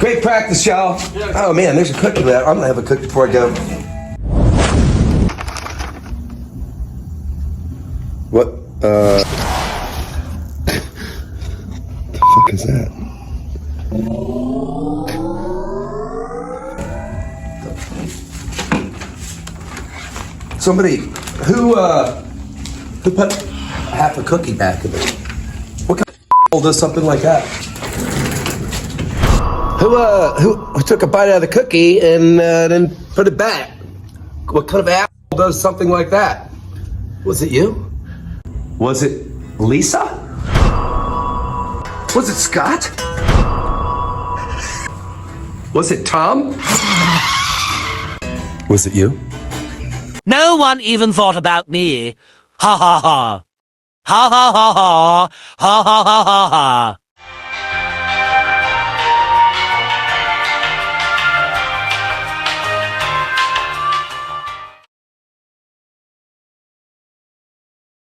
Great practice, y'all. Oh man, there's a cookie left. I'm gonna have a cookie before I go. What? The fuck is that? Somebody who put half a cookie back in it? What kind of does something like that? Who took a bite out of the cookie and then put it back? What kind of asshole does something like that? Was it you? Was it Lisa? Was it Scott? Was it Tom? Was it you? No one even thought about me. Ha ha ha. Ha ha ha ha. Ha ha ha ha ha.